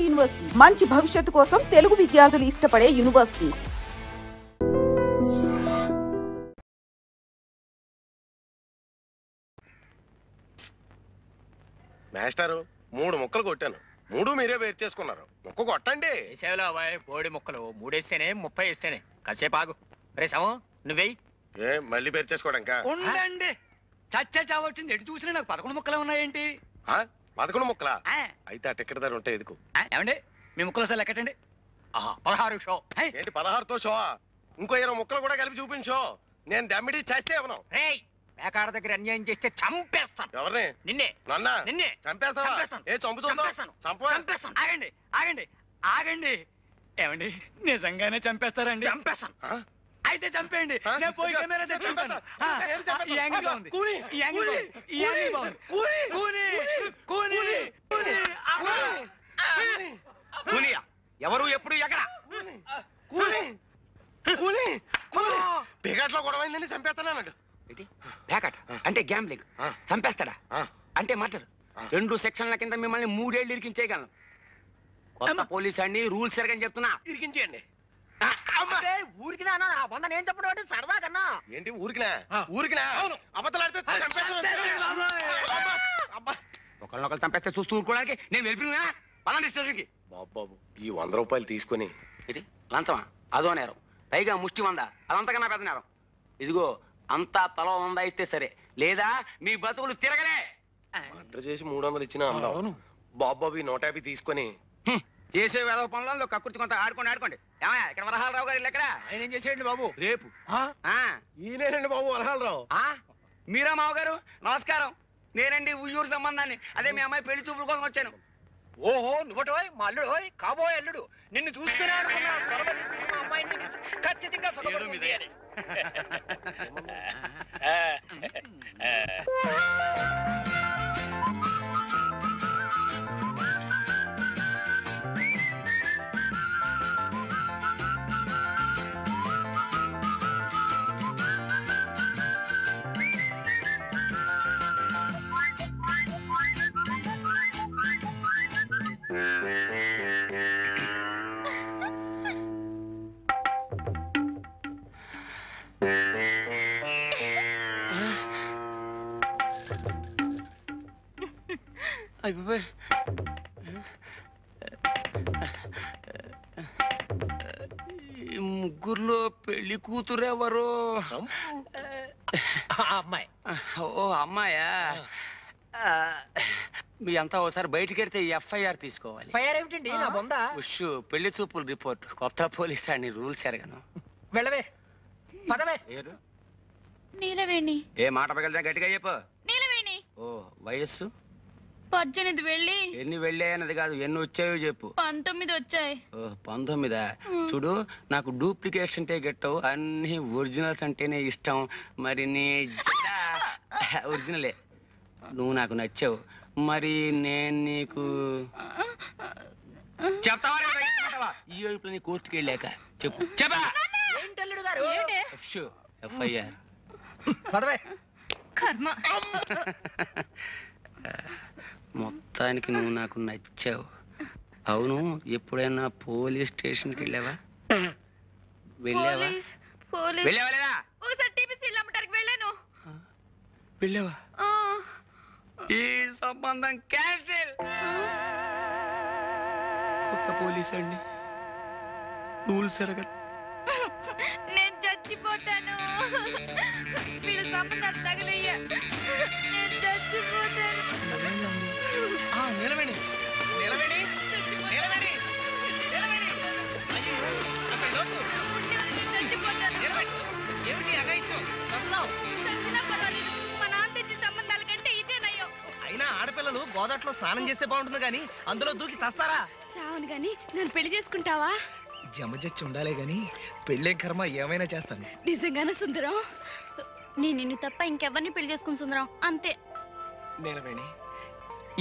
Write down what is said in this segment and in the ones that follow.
University మంచి భవిష్యత్తు కోసం తెలుగు విద్యార్థులు ఇష్టపడే యూనివర్సిటీ. మాస్టారు 3 ముక్కలు కొట్టాను, 3 మీరే వేరు చేసుకున్నారు. ముక్క కొట్టండి. బోడి ముక్కలు 3 వేస్తేనే 30 వేస్తేనే కాసేపు ఆగు. రే సమో నువ్వేయి. మళ్ళీ వేరు చేసుకోవడానికి ఉండండి. చచ్చా చావచ్చింది. ఎటు చూసినా నాకు 11 ముక్కలు ఉన్నాయేంటి? 11 ముక్కలా? అయితే ఆ టికెట్ ధర ఉంటాయి ఎదుకు. ఏమండి మీ ముక్కలు అసలు లెక్కటండి. 16 షో. ఏంటి 16తో షో? ఇంకో 20 ముక్కలు కూడా కలిపి చూపించో. నేను దమ్మిడి చేస్తే ఇవ్వను. పేకాడ దగ్గర అన్యాయం చేస్తే చంపేస్తాను. ఎవరిని? నిన్నే. నన్నా? నిన్నే చంపేస్తావా? ఏ చంపుతాను. చంపేస్తాను. ఆగండి ఆగండి ఆగండి. ఏమండి నిజంగానే చంపేస్తారండి? చంపేస్తాను. అయితే చంపేయండి. నేను పోయి కెమెరా తెచ్చుకుంటాను. ఈ యాంగిల్ బాగుంది. ఈ యాంగిల్ బాగుంది. ఈ యాంగిల్ బాగుంది. కూని కూని కూనియా ఎవరు ఎప్పుడు ఎక్కడ? పేకాట్లో గొడవైందని చంపేస్తానన్నాడు. పేకాట అంటే గ్యాంబ్లింగ్. చంపేస్తాడా అంటే మర్డర్. 2 సెక్షన్ల కింద మిమ్మల్ని 3 ఏళ్ళు ఇరికించేయగలను. కొత్త పోలీస్ అండి, రూల్స్ ఎరగని చెప్తున్నా. ఇరికించేయండి. ఊరికినా నేను చెప్పడం సరదా కన్నా. ఏంటి ఊరికినా? ఊరికినా అబద్ధాలు ఒకళ్ళొకళ్ళు చంపేస్తే చూస్తూ ఊరుకోవడానికి నేను వెళ్ళిపోయినా పలాంటి స్టేషన్కి. బాబు ఈ 100 రూపాయలు తీసుకుని. ఇది లంచమా? అదో నేరం. పైగా ముష్టి 100. అదంతకన్నా పెద్ద నేరం. ఇదిగో అంతా తలో 100 ఇస్తే సరే, లేదా మీ బతుకులు తిరగలే. ఆర్డర్ చేసి 300 ఇచ్చినా అందం. బాబు ఈ 150 తీసుకొని చేసే వేద పనులలో కక్కుర్తి కొంత ఆడుకోండి. ఏమయ్యా ఇక్కడ వరహాలరావు గారు ఎక్కడ? ఆయన ఏం చేసేయండి బాబు రేపు. ఈయనేనండి బాబు వరహాలరావు. మీరా మావగారు? నమస్కారం. నేనండి ఉయ్యూరు సంబంధాన్ని. అదే మీ అమ్మాయి పెళ్లి చూపుల కోసం వచ్చాను. ఓహో నువ్వటోయ్ మా అల్లుడోయ్, కాబోయే అల్లుడు. నిన్ను చూస్తేనే అనుకున్నా చొరబది చూసి మా అమ్మాయిని ఖచ్చితంగా సుఖపడుతుంది అని. ముగ్గురులో పెళ్లి కూతురు ఎవరు? అమ్మాయి. ఓ అమ్మాయా? మీ అంతా ఒకసారి బయటికి వెళ్తే FIR తీసుకోవాలి. ఏమిటండి నా బొంద? పెళ్లి చూపులు రిపోర్ట్. కొత్త పోలీస్ అని రూల్స్ ఎరగను. వెళ్ళవే పదవే. నీలవేణి. ఏ మాట పగలితే గట్టిగా చెప్పు. నీలవేణి. ఓ వయస్సు 18 వెళ్ళి. ఎన్ని వెళ్ళాయన్నది కాదు, ఎన్ని వచ్చాయో చెప్పు. 19 వచ్చాయి. ఓ 19. చూడు, నాకు డూప్లికేట్స్ అంటే గెట్టవు, అన్ని ఒరిజినల్స్ అంటేనే ఇష్టం. మరి నీ ఒరిజినలే. నువ్వు నాకు నచ్చావు, మరి నేను నీకు చెప్తావా? ఈ ఏడుపులని కోర్టుకి వెళ్ళాక చెప్పు. చెప్పా FIR. కర్మ. మొత్తానికి నువ్వు నాకు నచ్చావు. అవును, ఎప్పుడైనా పోలీస్ స్టేషన్కి వెళ్ళావా? వెళ్ళావా? వెళ్ళావా? ఈ సంబంధం క్యాన్సిల్. కొత్త పోలీస్ అండి, రూల్స్ ఎరగదు. నేను చచ్చిపోతాను. వీళ్ళ సంబంధాలు తగలయ్యా. నేను చచ్చిపోతాను. నిలవేణి నిలవేణి నిలవేణి నిలవేణి. చచ్చిపోతాను. ఏమిటి అగాయిచ్చు? చస్తావు. చచ్చినా పర్వాలేదు, మా నాన్న తెచ్చిన సంబంధాల కంటే ఇదే నయ్యో. అయినా ఆడపిల్లలు గోదాట్లో స్నానం చేస్తే బాగుంటుంది గాని అందులో దూకి చస్తారా? చావును గాని నన్ను పెళ్లి చేసుకుంటావా? జమజచ్చి ఉండాలే గాని పెళ్ళేం కర్మ, ఏమైనా చేస్తాను. నిజంగానే సుందరం? నేను నిన్ను తప్ప ఇంకెవరిని పెళ్లి చేసుకుని సుందరం, అంతే. నీలవేణి,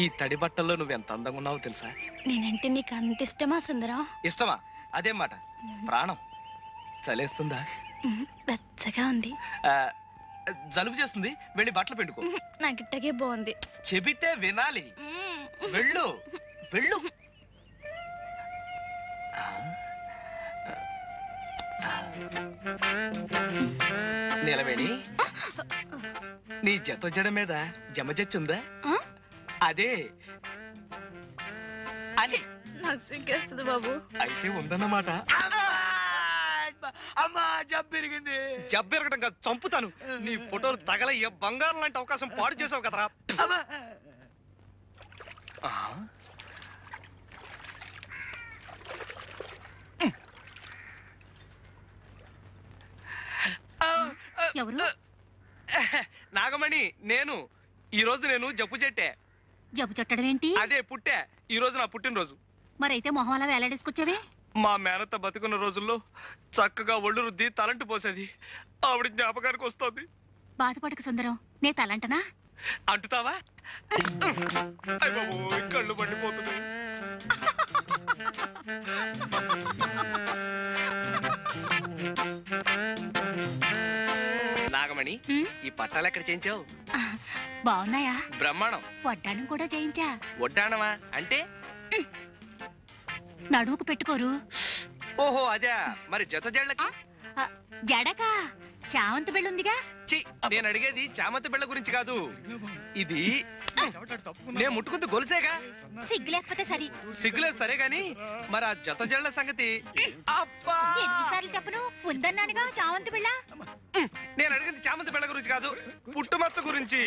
ఈ తడి బట్టల్లో నువ్వెంత అందంగా ఉన్నావో తెలుసా? నేనంటే నీకు అంత ఇష్టమా సుందరం? ఇష్టమా? అదేం మాట. ప్రాణం. చలేస్తుందా? వెచ్చగా ఉంది. జలుబు చేస్తుంది, వెళ్ళి బట్టలు పిండుకో. నాకు ఇట్టగే బాగుంది. చెబితే వినాలి. వెళ్ళు వెళ్ళు. నీలవేణి నీ జతొజ్జడ మీద జమజచ్చుందా? అదే అని నాకు సిగ్గేస్తుంది బాబు. అయితే ఉందన్నమాట. అమ్మా జబ్బెరిగింది. జబ్బెరగడం కాదు, చంపుతాను. నీ ఫోటోలు తగలయ్య బంగారం లాంటి అవకాశం పాడు చేసావు కదరా. ఎవరు? నాగమణి నేను. ఈ రోజు నేను జబ్బు చెట్టే. జబ్బు చుట్టడం ఏంటి? అదే పుట్టే. ఈ రోజు నా పుట్టినరోజు. మరైతే మొహం అలా వేలాడేసుకొచ్చావే? మా మేనత్త బతుకున్న రోజుల్లో చక్కగా ఒళ్ళు రుద్ది తలంటు పోసేది. ఆవిడ జ్ఞాపకానికి వస్తుంది. బాధపడక సుందరం, నే తలంటనా? అంటుతావా? కళ్ళు పండిపోతుంది. నాగమణి, ఈ పట్టాలు ఎక్కడ చేయించావు? బాగున్నాయా? బ్రహ్మాండం. వడ్డాణం కూడా చేయించా. వడ్డాణమా అంటే? నడువుకు పెట్టుకోరు. ఓహో అదే. మరి జత జళ్ళకి? జడకా? చామంతి బిళ్ళుందిగా. నేను అడిగేది చామంతి బిళ్ళ గురించి కాదు. ఇది నేను ముట్టుకుంటూ గొలుసేగా. సిగ్గు లేకపోతే సరి. సిగ్గులేదు సరే గాని మరి ఆ జత జళ్ళ సంగతి ఎన్నిసార్లు చెప్పను? ఉందన్నానుగా చామంతి బిళ్ళ. నేను అడిగింది చామంతి బిళ్ళ గురించి కాదు, పుట్టుమచ్చ గురించి.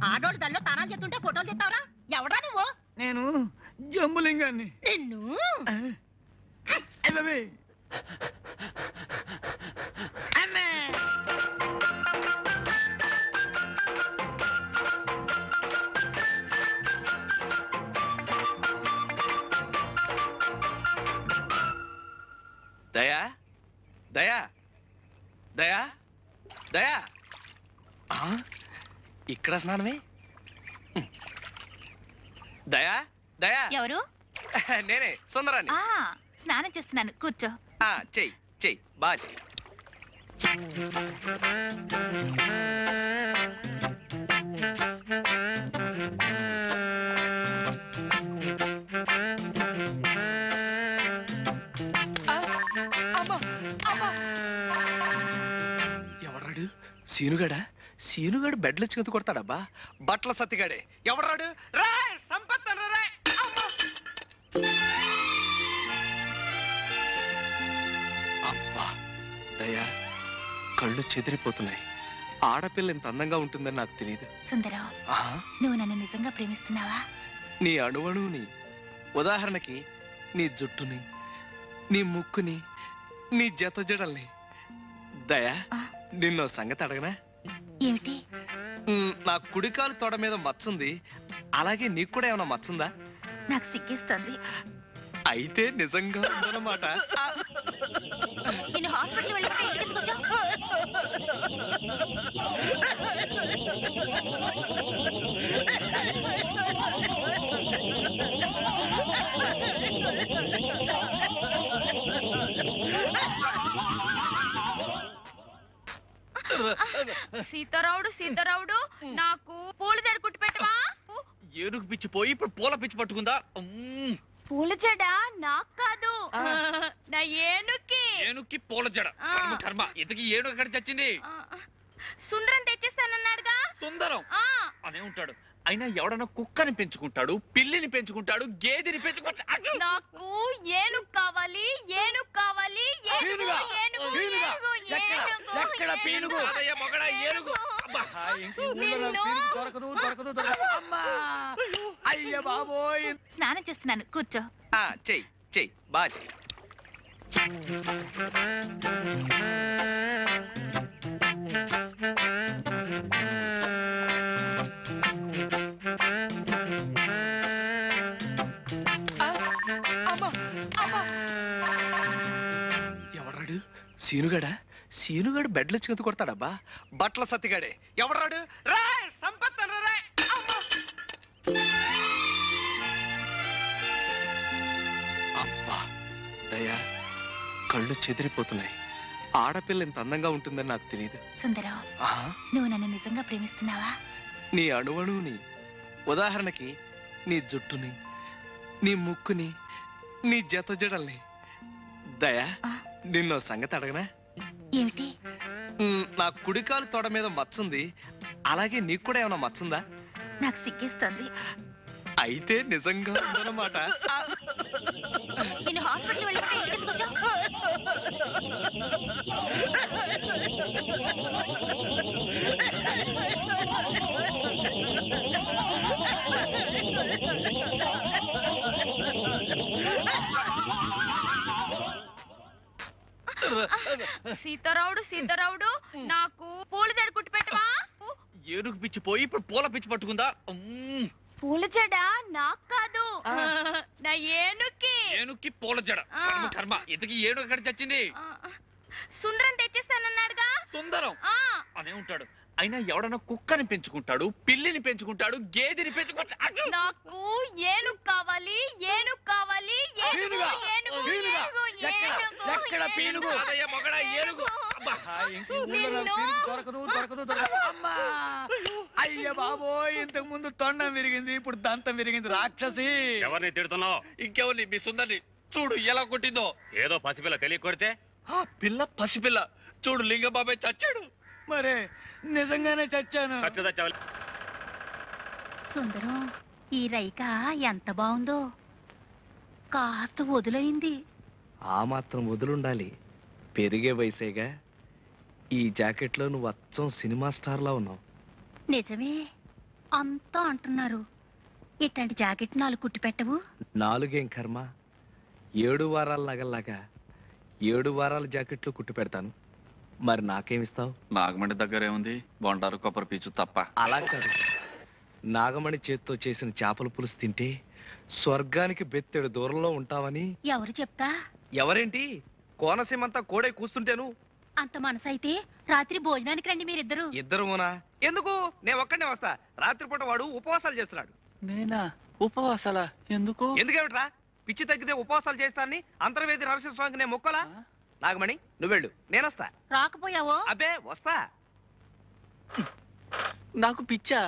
ఆడోళ్ళు దల్లో తానాలు చేస్తుంటే ఫోటోలు తెస్తావరా? ఎవడా నువ్వు? నేను జంబులింగాన్ని. నిన్ను దయా దయా దయా దయా. ఇక్కడ స్నానమే. దయా దయా. ఎవరు? నేనే సుందరాన్ని. స్నానం చేస్తున్నాను, కూర్చో. చెయ్యి చెయ్యి బాగా చెయ్యి. ఎవడాడు? సీనుగాడా? సీనుగాడు బెడ్లు చేతు కొడతాడబ్బా. బట్టల సత్తిగాడే. ఎవడాడు? రా సంపత్ రా. అబ్బా దయా, కళ్ళు చెదిరిపోతున్నాయి. ఆడపిల్ల ఇంత అందంగా ఉంటుందని నాకు తెలియదు. సుందరం, నువ్వు నన్ను నిజంగా ప్రేమిస్తున్నావా? నీ అణువణువుని, ఉదాహరణకి నీ జుట్టుని, నీ ముక్కుని, నీ జత జడల్ని. దయా, నిన్నో సంగతి అడగనా? ఏమిటి? నా కుడికాలు తొడ మీద మచ్చుంది, అలాగే నీకు కూడా ఏమైనా మచ్చుందా? నాకు సిగ్గిస్తుంది. అయితే నిజంగా ఉందన్నమాట. నేను హాస్పిటల్ వెళ్ళిపోయి ఇంటికి ఎందుకు వచ్చావు? సీతారావుడు సీతారావుడు, నాకు పూల జడ కుట్టి పెట్టవా? ఏనుగు పిచ్చి పోయి ఇప్పుడు పూల పిచ్చి పట్టుకుందా? పూల జడ నాకు కాదు, నా ఏనుక్కి. ఏనుక్కి పూల జడ కర్మ. ఇంతకీ ఏనుగు ఎక్కడ చచ్చింది? సుందరం తెచ్చిస్తానన్నాడుగా. సుందరం అనే ఉంటాడు. అయినా ఎవడన్నా కుక్కని పెంచుకుంటాడు, పిల్లిని పెంచుకుంటాడు, గేదెని పెంచుకుంటాడు. నాకు ఏనుగు కావాలి, ఏనుగు కావాలి, ఏనుగు ఏనుగు ఏనుగు ఎక్కడ పీనుగు? మొగడ ఏనుగు. అయ్య బాబోయ్. స్నానం చేస్తున్నాను, కూర్చో. చెయ్యి చెయ్యి బాగా చెయ్యి. ఎవడాడు? సీనుగాడా? సీనుగాడు బెడ్లు చేతు కొడతాడబ్బా. బట్టల సత్తిగాడే. ఎవడాడు? రా సంపత్ రా. అబ్బా దయా, కళ్ళు చెదిరిపోతున్నాయి. ఆడపిల్ల ఇంత అందంగా ఉంటుందని నాకు తెలియదు. సుందరం, నువ్వు నన్ను నిజంగా ప్రేమిస్తున్నావా? నీ అణువణువుని, ఉదాహరణకి నీ జుట్టుని, నీ ముక్కుని, నీ జత జడల్ని. దయా, నిన్నో సంగతి అడగనా? ఏమిటి? నా కుడికాలు తొడ మీద మచ్చుంది, అలాగే నీకు కూడా ఏమైనా మచ్చుందా? నాకు సిగ్గేస్తుంది. అయితే నిజంగా ఉందన్నమాట. నేను హాస్పిటల్ వెళ్ళిపోయి ఎందుకు వచ్చావు? సీతారావుడు నాకు పూల జడ కుట్టి పెట్టవా? ఏనుగు పిచ్చి పోయి ఇప్పుడు పూల పిచ్చి పట్టుకుందా? పూల జడ నాకు కాదు, నా ఏనుక్కి పూల జడ. కర్మ, ఇంతకీ ఏనుగు ఎక్కడ చచ్చింది? సుందరం తెచ్చేస్తానన్నాడుగా. సుందరం అనే ఉంటాడు. అయినా ఎవడన్నా కుక్కని పెంచుకుంటాడు, పిల్లిని పెంచుకుంటాడు, గేదెని పెంచుకుంటాడు. నాకు ఏనుగు కావాలి. అయ్య బాబోయ్, ఇంతకు ముందు తొండం విరిగింది, ఇప్పుడు దంతం విరిగింది. రాక్షసి! ఎవరిని తిడుతున్నావు? ఇంకెవరిని? మీ సుందరిని. చూడు ఎలా కొట్టిందో. ఏదో పసిపిల్ల తెలియ కొడితే ఆ పిల్ల పసిపిల్ల. చూడు లింగబాబాయ్ చచ్చాడు. మరే నిజంగానే చచ్చాను. సుందరం, ఈ రైక ఎంత బాగుందో. కాస్త వదులైంది. ఆ మాత్రం వదులుండాలి, పెరిగే వయసేగా. ఈ జాకెట్లో నువ్వు అచ్చం సినిమా స్టార్లా ఉన్నావు. నిజమే, అంతా అంటున్నారు. ఇట్లాంటి జాకెట్ 4 కుట్టి పెట్టవు? 4 ఏం కర్మ, 7 వారాల నగల్లాగా 7 వారాల జాకెట్లు కుట్టి పెడతాను. మరి నాకేమిస్తావు? నాగమండి దగ్గర ఏముంది? బొండారు కొబ్బరి పీచు తప్ప. అలా కాదు, నాగమణి చేత్తో చేసిన చేపల పులుసు తింటే స్వర్గానికి బెత్తెడు దూరంలో ఉంటావని. ఎవరు చెప్తా? ఎవరేంటి, కోనసీమంతా కోడై కూస్తుంటేను. అంత మనసైతే రాత్రి భోజనానికి రండి మీరిద్దరు. ఇద్దరునా? ఎందుకు? నేను ఒక్కడే వస్తా. రాత్రిపూట వాడు ఉపవాసాలు చేస్తున్నాడు. నేనా? ఉపవాసాలా? ఎందుకు? ఎందుకేమిట్రా? పిచ్చి తగ్గితే ఉపవాసాలు చేస్తానని అంతర్వేది నరసింహస్వామికి నేను మొక్కలా? నాగమణి, నువ్వెళ్ళు, నేనొస్తా. రాకపోయావో? అబ్బే వస్తా. నాకు పిచ్చా?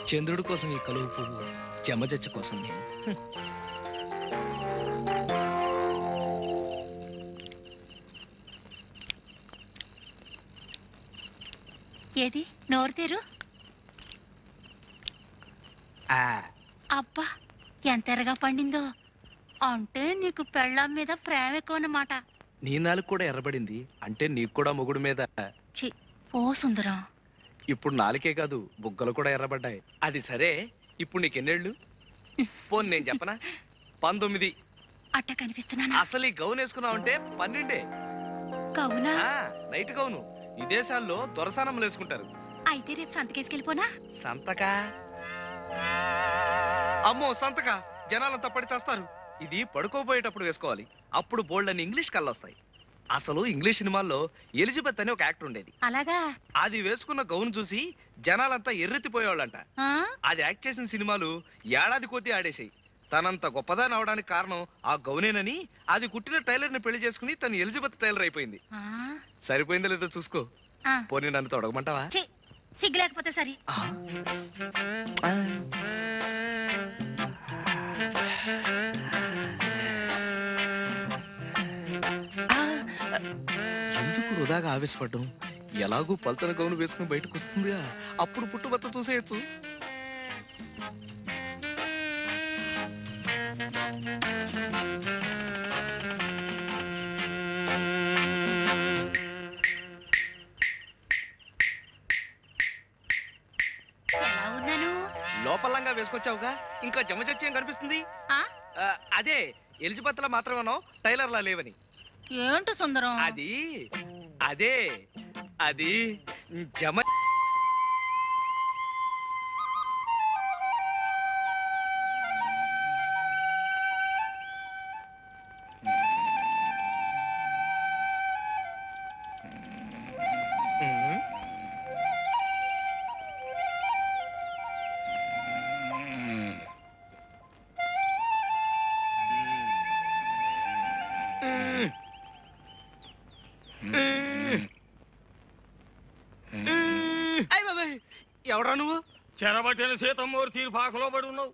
చంద్రుడి కోసం ఈ కలువు పువ్వు, చెమజచ్చ కోసం నేను. ఏది నోరు తెరు. అబ్బా, ఎంత ఎరగా పండిందో. అంటే నీకు పెళ్ళాం మీద ప్రేమ ఎక్కువ అన్నమాట. నీ నాలుగు కూడా ఎర్రబడింది అంటే నీకు కూడా మొగుడు మీద. ఓ సుందరం, ఇప్పుడు నాలుకే కాదు, బుగ్గలు కూడా ఎర్రబడ్డాయి. అది సరే, ఇప్పుడు నీకెన్నేళ్ళు? పోను నేను చెప్పనా, 19. అట్ట కనిపిస్తున్నానా? అసలు ఈ గౌన్ వేసుకున్నావంటే 12. గౌనా? Night gown. విదేశాల్లో దొరసానములు వేసుకుంటారు. అయితే రేపు సంతకేసుకెళ్ళిపోనా? సంతకా? అమ్మో సంతకా, జనాలంతా పడి చేస్తారు. ఇది పడుకోబోయేటప్పుడు వేసుకోవాలి, అప్పుడు బోల్డ్ అని ఇంగ్లీష్ కళ్ళొస్తాయి. అసలు ఇంగ్లీష్ సినిమాల్లో ఎలిజబెత్ అని ఒక యాక్టర్ ఉండేది. అలాగా? అది వేసుకున్న గౌన్ చూసి జనాలంతా ఎర్రెత్తిపోయేవాళ్ళంట. అది యాక్ట్ చేసిన సినిమాలు ఏడాది కొద్దీ ఆడేసాయి. తనంత గొప్పదాని అవడానికి కారణం ఆ గౌనేనని అది కుట్టిన టైలర్ ని పెళ్లి చేసుకుని తను ఎలిజబెత్ టైలర్ అయిపోయింది. సరిపోయిందో లేదో చూసుకో. పోనీ నన్ను తొడగమంటావా? సిగ్గు లేకపోతే సరి. ఎందుకు వృధాగా ఆవేశపడ్డం? ఎలాగూ పల్చన గౌను వేసుకుని బయటకు వస్తుందిగా, అప్పుడు పుట్టుబచ్చ చూసేయచ్చు. లోపలంగా వేసుకొచ్చావుగా, ఇంకా జమచచ్చేం కనిపిస్తుంది? అదే ఎలిజబెత్ లా మాత్రమేనో టైలర్ లా లేవని. ఏంటో సుందరం? అదే జమ. ఎవడా నువ్వు? చెరబట్టిన సీతమ్మూర్తి పాకలో పడి ఉన్నావు.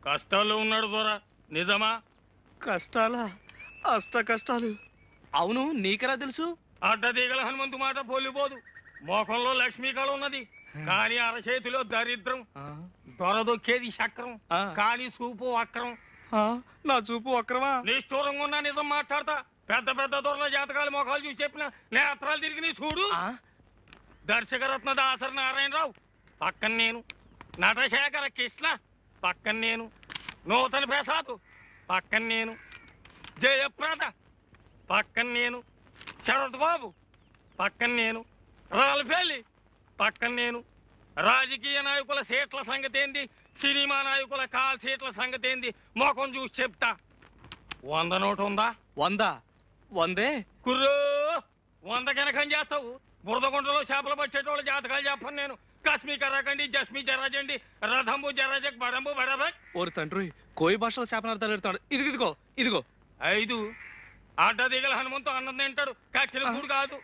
కష్టాల్లో ఉన్నాడు దొరా, నిజమా? కష్టాలా? అష్ట కష్టాలు. అవును, నీకెలా తెలుసు? అడ్డదీగల హనుమంతు మాట పోలిపోదు. మోకంలో లక్ష్మీ కళ ఉన్నది, కానీ అరచేతిలో దరిద్రం. దొరదొక్కేది చక్రం, కానీ చూపు వక్రం. నా చూపు వక్రమా? నిష్ఠూరంగా ఉన్నా నిజం మాట్లాడతా. పెద్ద పెద్ద దొరల జాతకాలు మొఖాలు చూసి చెప్పిన నేత్రాలు తిరిగి నీ చూడు. దర్శకరత్న దాసరి నారాయణరావు పక్కన నేను, నటశేఖర కృష్ణ పక్కన నేను, నూతన ప్రసాద్ పక్కన నేను, జయప్రద పక్కన నేను, శరత్ బాబు పక్కన నేను, రాల్ఫెల్లి పక్కన నేను. రాజకీయ నాయకుల సీట్ల సంగతి ఏంది, సినిమా నాయకుల కాల్ సీట్ల సంగతి ఏంది మొఖం చూసి చెప్తా. 100 నోటు ఉందా? 100? 100 కుర్రో 100 కనకం చేస్తావు. బురదగుంటలో చేపలు పట్టేటోళ్ళ జాతకాలు చెప్పను నేను. కశ్మీ కర్రకండి, జస్మీ జర్రజండి, రథంబు జర్రజక్, బడంబు బడబక్. ఓరి తండ్రి, కోయి భాషలో శాపనార్థాలు పెడతాడు. ఇదిగో ఇదిగో. 5 అడ్డదిగల హనుమంతు అన్నం తింటాడు, కక్కిన కూడు కాదు.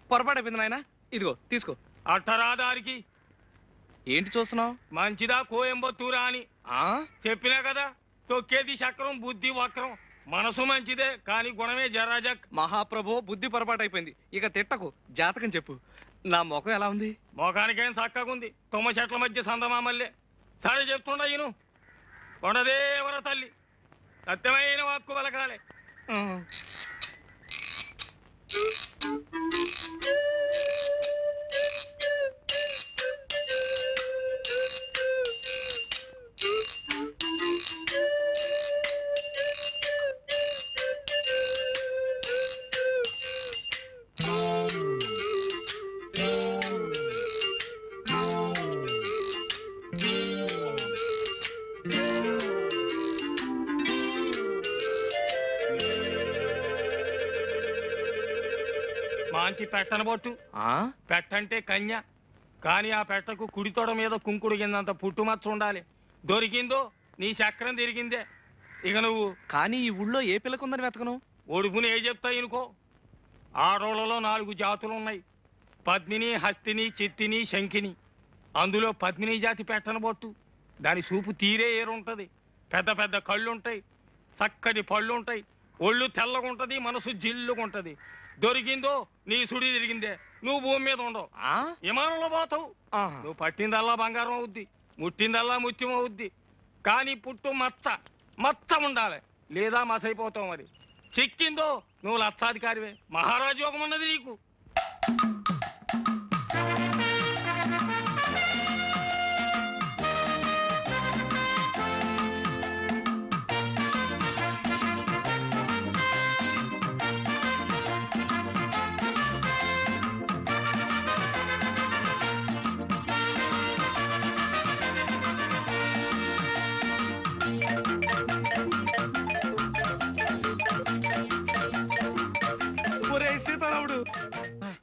పొరపాటు అయిపోయింది నాయన. ఇదిగో తీసుకో. అట్టరాదారికి ఏంటి చూస్తున్నావు? మంచిదా కోయంబత్తూరా అని చెప్పినా కదా. తొక్కేది చక్రం, బుద్ధి వక్రం. మనసు మంచిదే, కానీ గుణమే జరాజక్. మహాప్రభు, బుద్ధి పొరపాటు అయిపోయింది. ఇక తిట్టకు, జాతకం చెప్పు. నా ముఖం ఎలా ఉంది? మొఖానికేం చక్కగుంది, తుమ్మ చెట్ల మధ్య సందమామల్లే. సరే చెప్తుండ ఈను. కొండదేవర తల్లి సత్యమైన వాక్కు పలకాలే. మంచి పెట్టనబొట్టు. పెట్టంటే కన్య, కానీ ఆ పెట్టకు కుడితోడ మీద కుంకుడు కిందంత పుట్టుమచ్చ ఉండాలి. దొరికిందో నీ చక్రం తిరిగిందే. ఇక నువ్వు కానీ ఈ ఊళ్ళో ఏ పిల్లకుందని వెతకను? ఒడుపుని ఏ చెప్తాయి అనుకో. ఆడోళ్లలో 4 జాతులు ఉన్నాయి, పద్మిని, హస్తిని, చిత్తిని, శంఖిని. అందులో పద్మిని జాతి పెట్టనబొట్టు. దాని చూపు తీరే ఏరుంటది. పెద్ద పెద్ద కళ్ళుంటాయి, చక్కటి పళ్ళుంటాయి, ఒళ్ళు తెల్లగుంటది, మనసు జిల్లుగుంటది. దొరికిందో నీ సుడి తిరిగిందే. నువ్వు భూమి మీద ఉండవు, విమానంలో పోతావు. నువ్వు పట్టిందల్లా బంగారం అవుద్ది, ముట్టిందల్లా ముత్యం అవుద్ది. కానీ పుట్టు మచ్చ ఉండాలి, లేదా మసైపోతావు. మరి చిక్కిందో నువ్వు లక్షాధికారివే. మహారాజు యోగం ఉన్నది నీకు. సీతారాముడు,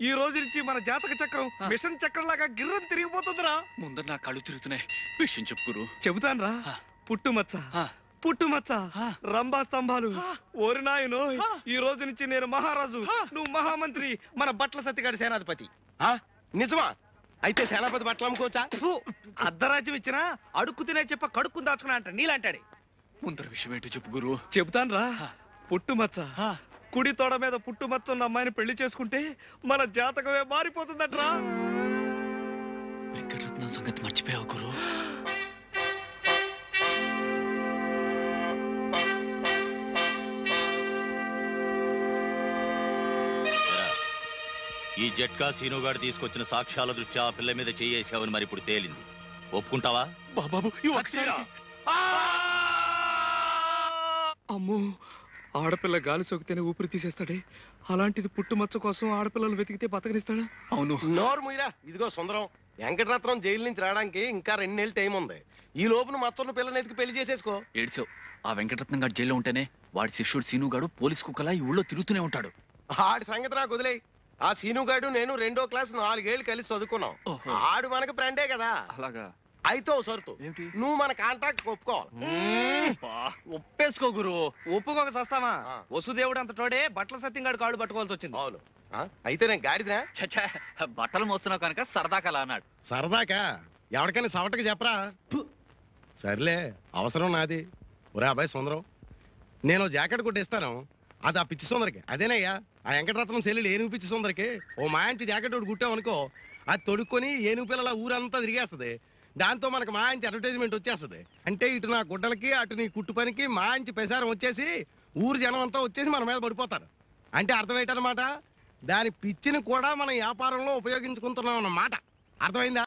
ఈ రోజు నుంచి మన జాతక చక్రం మిషన్ చక్రం లాగా గిర్రం తిరిగిపోతుందిరా. ముందర నా కళ్ళు తిరుగుతున్నాయి. విషయం చెప్పుకురు. చెబుతాను రా. పుట్టుమచ్చ, రంభా స్తంభాలు. ఓరి నాయనో, ఈ రోజు నుంచి నేను మహారాజు, నువ్వు మహామంత్రి, మన బట్ల సత్తిగాడి సేనాధిపతి. నిజమా? అయితే సేనాపతి బట్టలు అమ్ముకోవచ్చా? అర్ధరాజ్యం ఇచ్చినా అడుక్కు తినే చెప్ప కడుక్కుని దాచుకున్నా అంట నీలాంటాడే. ముందర విషయం ఏంటో చెప్పుకురు. చెబుతాను రా. పుట్టుమచ్చ, కుడి తోడ మీద పుట్టుమచ్చ ఉన్న అమ్మాయిని పెళ్లి చేసుకుంటే మన జాతకమే మారిపోతుందట్రా. వెంకటరత్నం సంగతి మర్చిపోయావు గురు. ఈ జట్కా సీనుగాడు తీసుకొచ్చిన సాక్ష్యాల దృష్ట్యా ఆ పిల్ల మీద చేయేసావని మరి ఇప్పుడు తేలింది. ఒప్పుకుంటావా? బాబు అమ్మో, ఆడపిల్ల గాలి సోకితేనే ఊపిరి తీసేస్తాడే. అలాంటిది పుట్టుమచ్చ కోసం ఆడపిల్లలు వెతికితే బతకనిస్తాడా? అవును. నోరు ముయిరా. ఇదిగో సుందరం, వెంకటరత్నం జైలు నుంచి రావడానికి ఇంకా 2 నెలలు టైం ఉంది. ఈ లోపున మచ్చన్న పిల్లని ఎతికి పెళ్లి చేసేసుకో. ఏడ్చావు. ఆ వెంకటరత్నం గారు జైల్లో ఉంటేనే వాడి శిష్యుడు సీనుగాడు పోలీస్ కుక్కలా ఈ ఊళ్ళో తిరుగుతూనే ఉంటాడు. ఆడి సంగతి నాకు వదిలే. ఆ సీనుగాడు నేను 2వ క్లాస్ 4 ఏళ్ళు కలిసి చదువుకున్నాం. ఆడు మనకు ఫ్రెండే కదా. అలాగా? అయితే ఓ సరుతు, నువ్వు మన కాంట్రాక్ట్ ఒప్పుకోవాలి. ఒప్పేసుకో గురు. ఒప్పుకోక సస్తామా? వసుదేవుడు అంత తోడే బట్ల సత్యంగాడు కాళ్ళు పట్టుకోవాల్సి వచ్చింది. అవును. అయితే నేను గాడిదినా? చచ్చా, బట్టలు మోస్తున్నావు కనుక సరదాకా అలా అన్నాడు. సరదాకా ఎవరికైనా సవటకి చెప్పరా? సర్లే, అవసరం నాది. ఒరే అబ్బాయి సుందరం, నేను జాకెట్ కొట్టిస్తాను, అది ఆ పిచ్చి సుందరికి. అదేనయ్యా ఆ వెంకటరత్నం సెల్లుడు ఏనుగు పిచ్చి సుందరికి ఓ మాంచి జాకెట్ ఒకటి కుట్టామనుకో, అది తొడుక్కొని ఏనుగు పిల్లల ఊరంతా తిరిగేస్తుంది. దాంతో మనకు మాంచి అడ్వర్టైజ్మెంట్ వచ్చేస్తుంది. అంటే ఇటు నా గుడ్డలకి అటు నీ కుట్టు పనికి మాంచి ప్రసారం వచ్చేసి ఊరు జనం అంతా వచ్చేసి మన మీద పడిపోతారు. అంటే అర్థం ఏంటన్నమాట, దాని పిచ్చిని కూడా మనం వ్యాపారంలో ఉపయోగించుకుంటున్నాం అన్నమాట. అర్థమైందా?